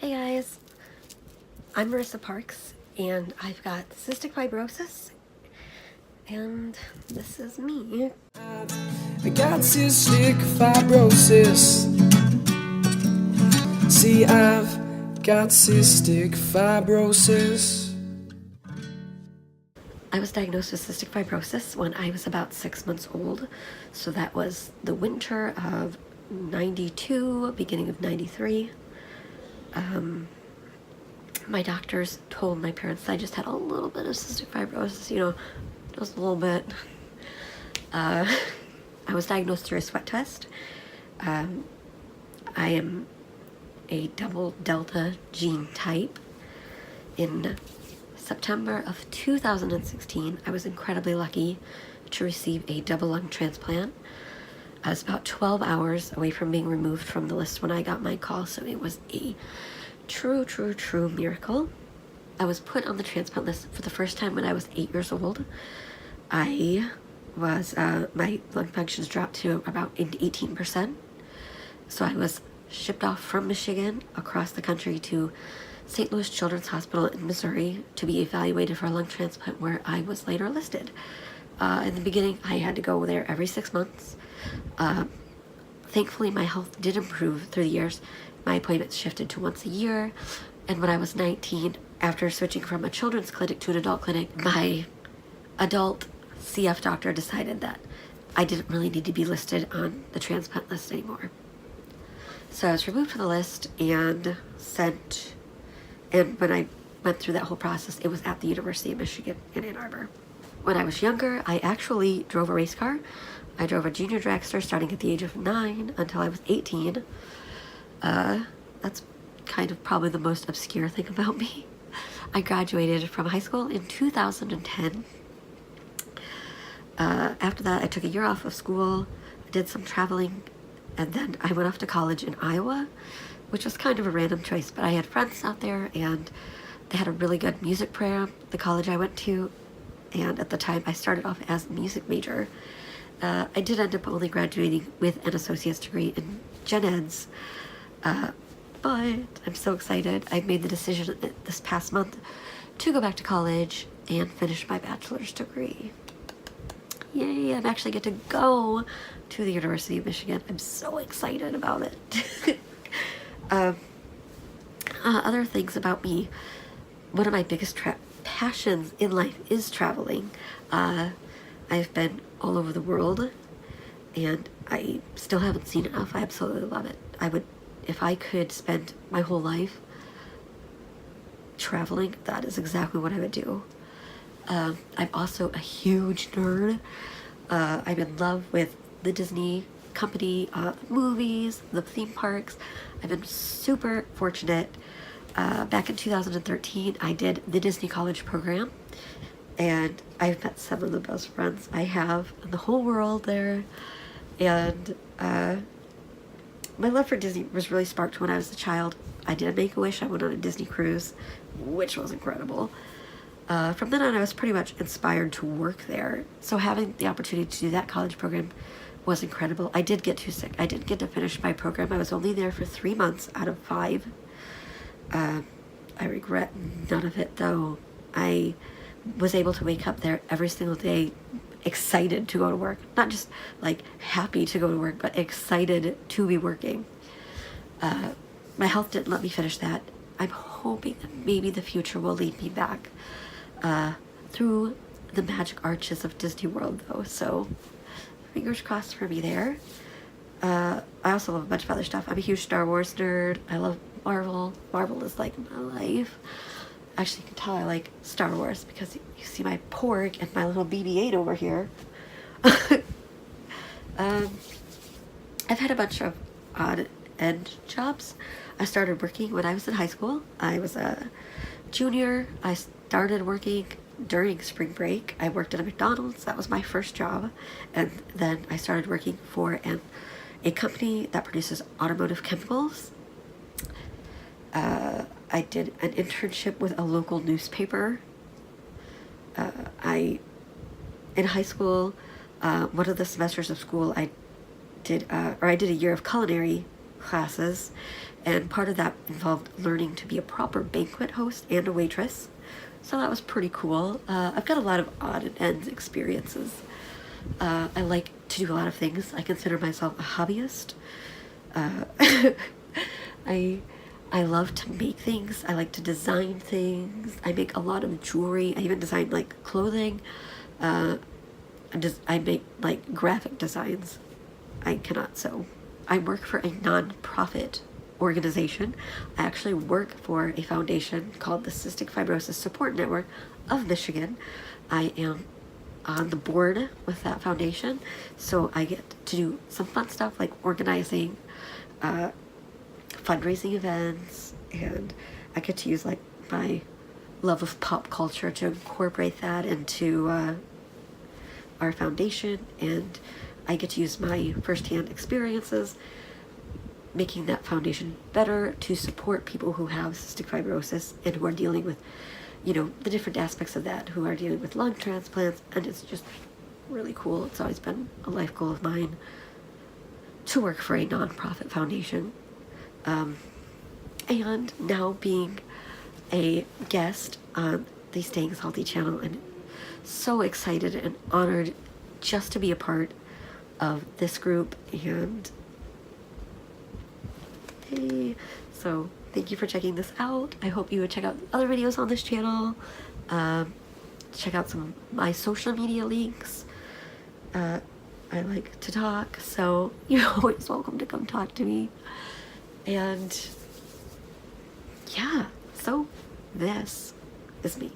Hey guys, I'm Marissa Parks, and I've got cystic fibrosis, and this is me. I got cystic fibrosis. See, I've got cystic fibrosis. I was diagnosed with cystic fibrosis when I was about 6 months old, so that was the winter of 92, beginning of 93. My doctors told my parents I just had a little bit of cystic fibrosis, just a little bit. I was diagnosed through a sweat test. I am a double delta gene type. In September of 2016, I was incredibly lucky to receive a double lung transplant. I was about 12 hours away from being removed from the list when I got my call, so it was a true miracle. I was put on the transplant list for the first time when I was 8 years old. My lung functions dropped to about 18%. So I was shipped off from Michigan across the country to St. Louis Children's Hospital in Missouri to be evaluated for a lung transplant, where I was later listed. In the beginning, I had to go there every 6 months. Thankfully, my health did improve through the years. My appointments shifted to once a year, and when I was 19, after switching from a children's clinic to an adult clinic, my adult CF doctor decided that I didn't really need to be listed on the transplant list anymore. So I was removed from the list and sent, and when I went through that whole process, it was at the University of Michigan in Ann Arbor. When I was younger, I actually drove a race car. I drove a junior dragster starting at the age of 9 until I was 18. That's kind of probably the most obscure thing about me. I graduated from high school in 2010. After that, I took a year off of school, I did some traveling, and then I went off to college in Iowa, which was kind of a random choice, but I had friends out there, and they had a really good music program, the college I went to, and at the time I started off as a music major. I did end up only graduating with an associate's degree in gen eds, but I'm so excited. I made the decision this past month to go back to college and finish my bachelor's degree. Yay, I actually get to go to the University of Michigan. I'm so excited about it. Other things about me. One of my biggest passions in life is traveling. I've been all over the world, and I still haven't seen enough. I absolutely love it. If I could spend my whole life traveling, that is exactly what I would do. I'm also a huge nerd. I'm in love with the Disney company, movies, the theme parks. I've been super fortunate. Back in 2013, I did the Disney College program, and I've met some of the best friends I have in the whole world there. And my love for Disney was really sparked when I was a child. I did a Make-A-Wish. I went on a Disney cruise, which was incredible. From then on, I was pretty much inspired to work there. So having the opportunity to do that college program was incredible. I did get too sick. I didn't get to finish my program. I was only there for 3 months out of 5. I regret none of it, though. I was able to wake up there every single day excited to go to work. Not just like happy to go to work, but excited to be working. My health didn't let me finish that. I'm hoping that maybe the future will lead me back through the magic arches of Disney World, though, so fingers crossed for me there. I also love a bunch of other stuff. I'm a huge Star Wars nerd. I love Marvel. Marvel is like my life. Actually, you can tell I like Star Wars because you see my porg and my little BB-8 over here. I've had a bunch of odd end jobs. I started working when I was in high school. I was a junior. I started working during spring break. I worked at a McDonald's. That was my first job. And then I started working for a company that produces automotive chemicals. I did an internship with a local newspaper. In high school, one of the semesters of school, I did a year of culinary classes, and part of that involved learning to be a proper banquet host and a waitress. So that was pretty cool. I've got a lot of odd and ends experiences. I like to do a lot of things. I consider myself a hobbyist. I love to make things. I like to design things. I make a lot of jewelry. I even design like clothing. I make like graphic designs. I cannot sew. I work for a non-profit organization. I actually work for a foundation called the Cystic Fibrosis Support Network of Michigan. I am on the board with that foundation, so I get to do some fun stuff like organizing fundraising events, and I get to use like my love of pop culture to incorporate that into our foundation, and I get to use my first-hand experiences making that foundation better to support people who have cystic fibrosis and who are dealing with, you know, the different aspects of that, who are dealing with lung transplants, and it's just really cool. It's always been a life goal of mine to work for a nonprofit foundation. And now being a guest on the Staying Salty channel, I'm so excited and honored just to be a part of this group, and so thank you for checking this out. I hope you would check out other videos on this channel. Check out some of my social media links. I like to talk, so you're always welcome to come talk to me. And yeah, so this is me.